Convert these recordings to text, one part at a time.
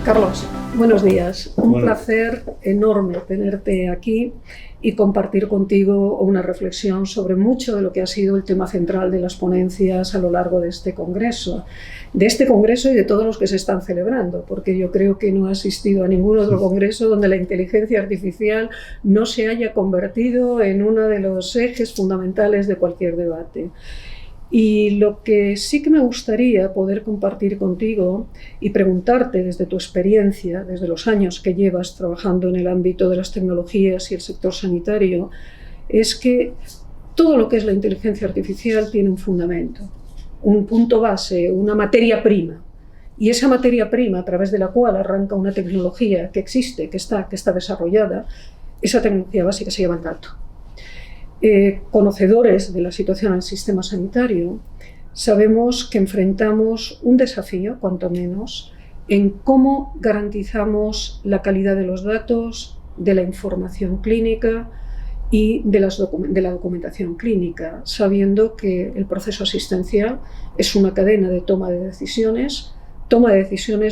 Carlos, buenos días. Un placer enorme tenerte aquí y compartir contigo una reflexión sobre mucho de lo que ha sido el tema central de las ponencias a lo largo de este congreso y de todos los que se están celebrando, porque yo creo que no he asistido a ningún otro congreso donde la inteligencia artificial no se haya convertido en uno de los ejes fundamentales de cualquier debate. Y lo que sí que me gustaría poder compartir contigo y preguntarte desde tu experiencia, desde los años que llevas trabajando en el ámbito de las tecnologías y el sector sanitario, es que todo lo que es la inteligencia artificial tiene un fundamento, un punto base, una materia prima. Y esa materia prima a través de la cual arranca una tecnología que existe, que está desarrollada, esa tecnología básica se llama el dato. Conocedores de la situación del sistema sanitario, sabemos que enfrentamos un desafío, cuanto menos, en cómo garantizamos la calidad de los datos, de la información clínica y de la documentación clínica, sabiendo que el proceso asistencial es una cadena de toma de decisiones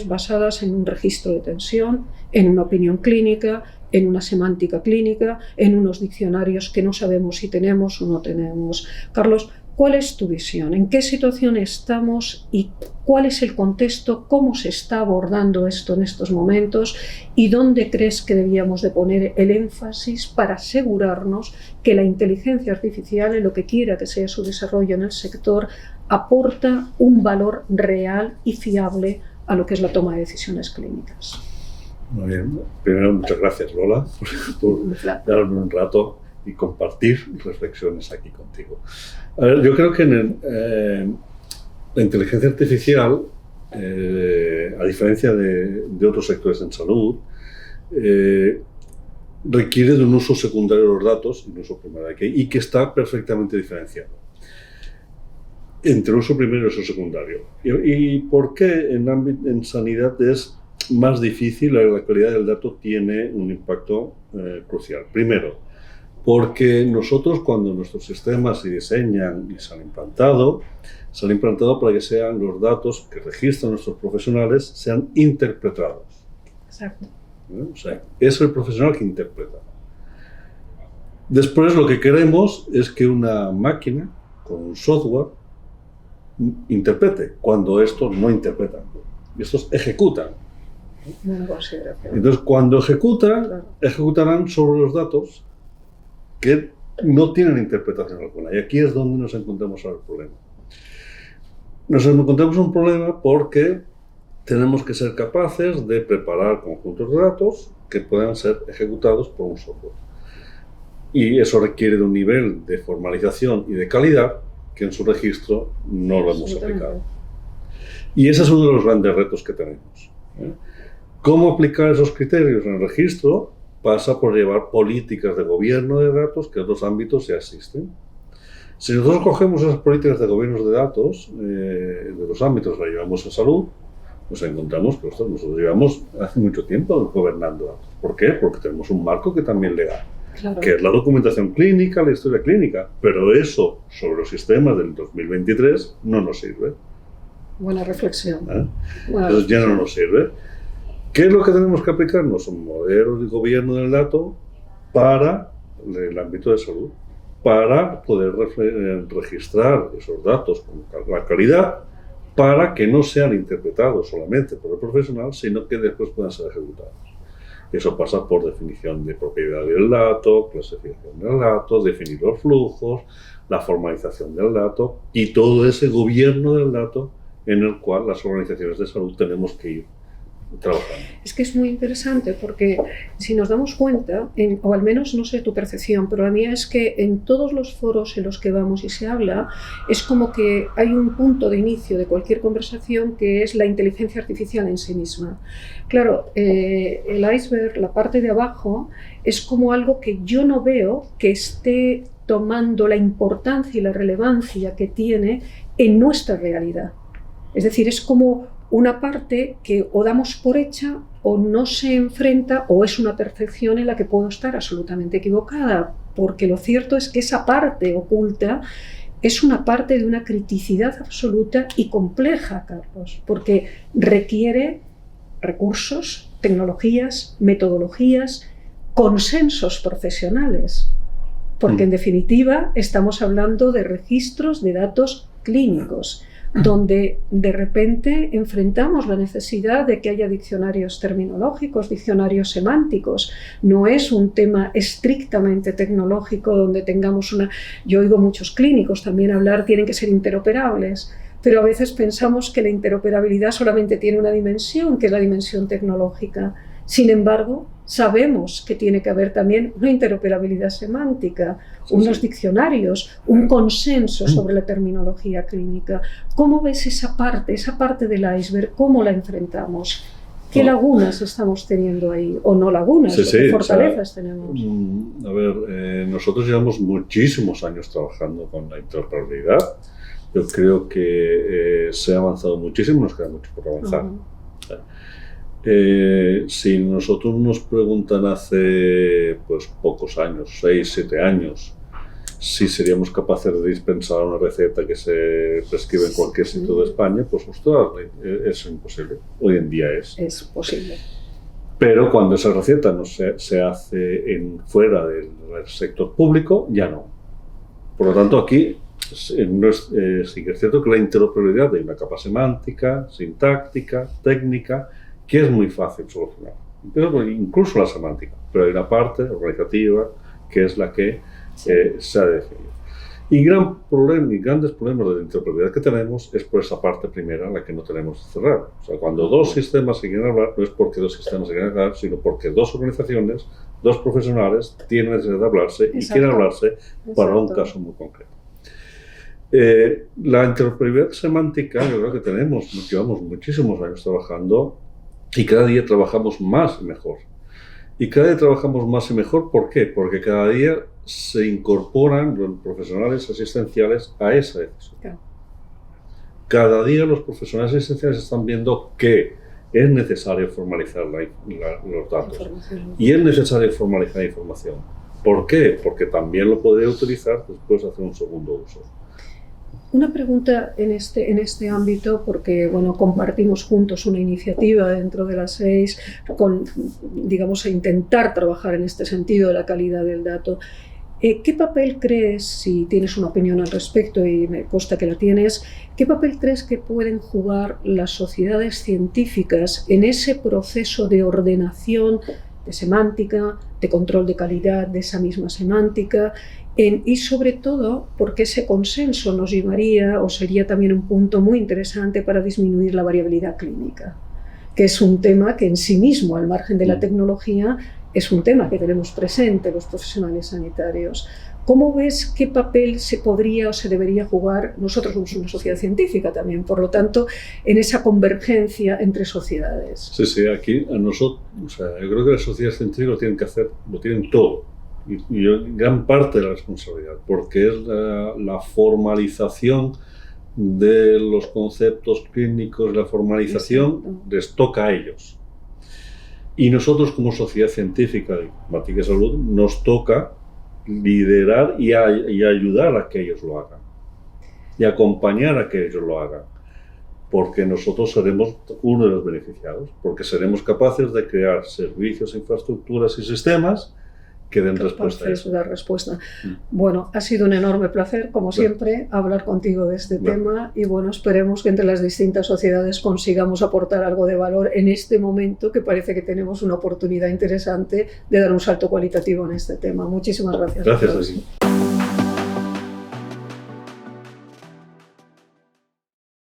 basadas en un registro de tensión, en una opinión clínica, en una semántica clínica, en unos diccionarios que no sabemos si tenemos o no tenemos. Carlos, ¿cuál es tu visión? ¿En qué situación estamos y cuál es el contexto? ¿Cómo se está abordando esto en estos momentos? ¿Y dónde crees que debíamos de poner el énfasis para asegurarnos que la inteligencia artificial, en lo que quiera que sea su desarrollo en el sector, aporta un valor real y fiable a lo que es la toma de decisiones clínicas? Muy bien. Primero, muchas gracias, Lola, por darme un rato y compartir reflexiones aquí contigo. A ver, yo creo que la inteligencia artificial, a diferencia de otros sectores en salud, requiere de un uso secundario de los datos y un uso primario, y que está perfectamente diferenciado entre uso primero y uso secundario. ¿Y por qué en sanidad es más difícil? La calidad del dato tiene un impacto crucial. Primero, porque nosotros, cuando nuestros sistemas se diseñan y se han implantado para que sean los datos que registran nuestros profesionales sean interpretados. Exacto. O sea, es el profesional que interpreta. Después, lo que queremos es que una máquina con un software interprete, cuando estos no interpretan, estos ejecutan. Entonces, cuando ejecutarán sobre los datos que no tienen interpretación alguna. Y aquí es donde nos encontramos ahora el problema. Nos encontramos un problema porque tenemos que ser capaces de preparar conjuntos de datos que puedan ser ejecutados por un software. Y eso requiere de un nivel de formalización y de calidad que en su registro no lo hemos aplicado. Y ese es uno de los grandes retos que tenemos. ¿Cómo aplicar esos criterios en el registro? Pasa por llevar políticas de gobierno de datos que en otros ámbitos ya existen. Si nosotros cogemos esas políticas de gobierno de datos, de los ámbitos que llevamos en salud, nos encontramos que nosotros llevamos hace mucho tiempo gobernando datos. ¿Por qué? Porque tenemos un marco que también legal, claro, que es la documentación clínica, la historia clínica, pero eso sobre los sistemas del 2023 no nos sirve. Buena reflexión. Entonces ya no nos sirve. ¿Qué es lo que tenemos que aplicarnos? Un modelo de gobierno del dato para el ámbito de salud, para poder registrar esos datos con la calidad, para que no sean interpretados solamente por el profesional, sino que después puedan ser ejecutados. Eso pasa por definición de propiedad del dato, clasificación del dato, definir los flujos, la formalización del dato y todo ese gobierno del dato en el cual las organizaciones de salud tenemos que ir trabajando. Es que es muy interesante porque si nos damos cuenta, o al menos no sé tu percepción, pero la mía es que en todos los foros en los que vamos y se habla, es como que hay un punto de inicio de cualquier conversación que es la inteligencia artificial en sí misma. Claro, el iceberg, la parte de abajo, es como algo que yo no veo que esté tomando la importancia y la relevancia que tiene en nuestra realidad. Es decir, es como una parte que o damos por hecha o no se enfrenta, o es una percepción en la que puedo estar absolutamente equivocada, porque lo cierto es que esa parte oculta es una parte de una criticidad absoluta y compleja, Carlos, porque requiere recursos, tecnologías, metodologías, consensos profesionales, porque en definitiva estamos hablando de registros de datos clínicos, donde de repente enfrentamos la necesidad de que haya diccionarios terminológicos, diccionarios semánticos. No es un tema estrictamente tecnológico donde tengamos una... Yo oigo muchos clínicos también hablar, tienen que ser interoperables, pero a veces pensamos que la interoperabilidad solamente tiene una dimensión, que es la dimensión tecnológica. Sin embargo, sabemos que tiene que haber también una interoperabilidad semántica, unos diccionarios, un consenso sobre la terminología clínica. ¿Cómo ves esa parte del iceberg? ¿Cómo la enfrentamos? ¿Qué lagunas estamos teniendo ahí? ¿O no lagunas? ¿Qué fortalezas tenemos? A ver, nosotros llevamos muchísimos años trabajando con la interoperabilidad. Yo creo que se ha avanzado muchísimo, nos queda mucho por avanzar. Si nosotros nos preguntan hace pues, pocos años, 6, 7 años, si seríamos capaces de dispensar una receta que se prescribe en cualquier sitio de España, pues ostras, es imposible. Hoy en día es. Es posible. Pero cuando esa receta no se hace fuera del sector público, ya no. Por lo tanto, aquí sí que es cierto que la interoperabilidad hay una capa semántica, sintáctica, técnica, que es muy fácil solucionar, pero incluso la semántica, pero hay una parte organizativa que es la que se ha de definir. Y grandes problemas de interoperabilidad que tenemos es por esa parte primera la que no tenemos que cerrar. O sea, cuando dos sistemas se quieren hablar, no es porque dos sistemas se quieren hablar, sino porque dos organizaciones, dos profesionales tienen necesidad de hablarse y quieren hablarse para un caso muy concreto. La interoperabilidad semántica, yo creo que llevamos muchísimos años trabajando y cada día trabajamos más y mejor. Y cada día trabajamos más y mejor, ¿por qué? Porque cada día se incorporan los profesionales asistenciales a esa decisión. Claro. Cada día los profesionales asistenciales están viendo que es necesario formalizar los datos y es necesario formalizar la información. ¿Por qué? Porque también lo podría utilizar después de hacer un segundo uso. Una pregunta en este ámbito, porque bueno, compartimos juntos una iniciativa dentro de las 6 con, digamos, a intentar trabajar en este sentido de la calidad del dato. ¿Qué papel crees, si tienes una opinión al respecto y me consta que la tienes, qué papel crees que pueden jugar las sociedades científicas en ese proceso de ordenación de semántica, de control de calidad de esa misma semántica? Y sobre todo porque ese consenso nos llevaría o sería también un punto muy interesante para disminuir la variabilidad clínica, que es un tema que en sí mismo, al margen de la tecnología, es un tema que tenemos presente los profesionales sanitarios. ¿Cómo ves qué papel se podría o se debería jugar? Nosotros somos una sociedad científica también, por lo tanto, en esa convergencia entre sociedades. Sí, aquí a nosotros, yo creo que las sociedades científicas lo tienen todo. Y gran parte de la responsabilidad, porque es la formalización de los conceptos clínicos, la formalización les toca a ellos. Y nosotros como sociedad científica de informática y salud nos toca liderar y ayudar a que ellos lo hagan y acompañar a que ellos lo hagan, porque nosotros seremos uno de los beneficiados, porque seremos capaces de crear servicios, infraestructuras y sistemas que den respuesta a eso. Bueno, ha sido un enorme placer, como siempre, hablar contigo de este tema y bueno, esperemos que entre las distintas sociedades consigamos aportar algo de valor en este momento que parece que tenemos una oportunidad interesante de dar un salto cualitativo en este tema. Muchísimas gracias. Gracias a ti.